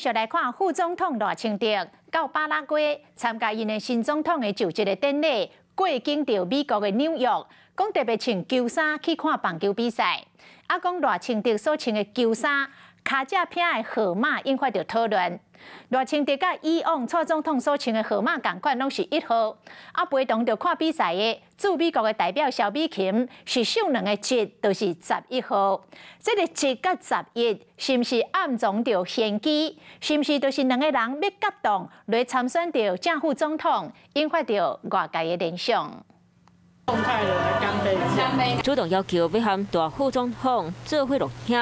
续来看副总统赖清德到巴拉圭参加因的新总统的就职的典礼，过境到美国的纽约，讲特别穿球衫去看棒球比赛。讲赖清德所穿的球衫卡只拼的号码引发着讨论。赖清德甲以往蔡总统所穿的号码同款，拢是1号。陪同着看比赛的驻美国的代表萧美琴是上两个节，就是11号。这个节甲11，是毋是暗藏着玄机？是毋是就是两个人要夹动来参选着正副总统，引发着外界的联想？动态的来干杯，主动要求要和大副总统做伙录影。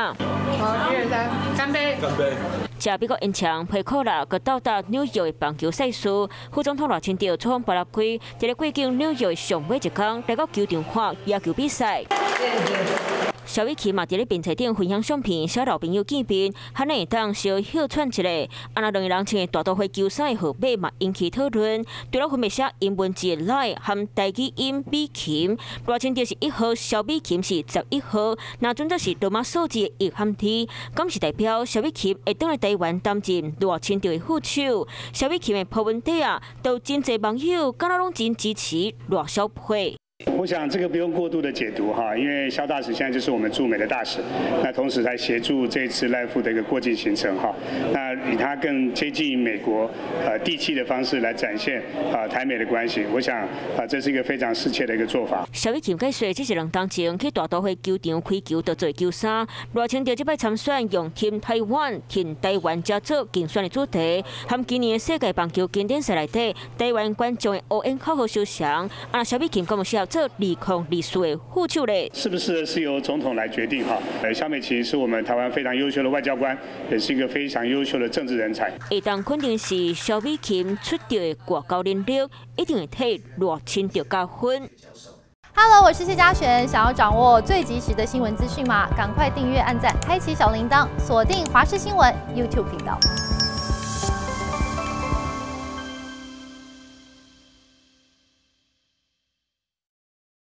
好，1、2、3，干杯！干杯！在美国因场佩库拉佮到达纽约的棒球赛事，副总统赖清德出访巴拉圭，伫咧过境纽约上尾一天，来到球场看野球比赛。萧美琴嘛伫咧平台顶分享相片，小老朋友见面，还能会当小小串一下。两个人穿的大都会球衫的号码嘛引起讨论。除了分别写英文字的赖和台语音美琴，赖清德是1号，萧美琴是11号。那准则是罗马数字的1和T，咁是代表萧美琴会当来台湾担任赖清德的副手。萧美琴的po文底啊，都真侪网友敢若拢真支持赖萧配。我想这个不用过度的解读哈，因为萧大使现在就是我们驻美的大使，那同时在协助这一次赖副的一个国际行程哈，那以他更接近美国地气的方式来展现台美的关系，我想这是一个非常适切的一个做法。萧美琴解说，这是2当前去大都会球场开球得做球衫，赖清德这摆参选用Team台湾加做竞选的主题，和今年的世界棒球经典赛内底台湾观众的応援口号相像。萧美琴敢有需要做2024的副手嘞？是不是由总统来决定哈？萧美琴是我们台湾非常优秀的外交官，也是一个非常优秀的政治人才。会当肯定是萧美琴出场的外交能力，一定会替赖清德加分。Hello， 我是谢嘉璇。想要掌握最及时的新闻资讯吗？赶快订阅、按赞、开启小铃铛，锁定华视新闻 YouTube 频道。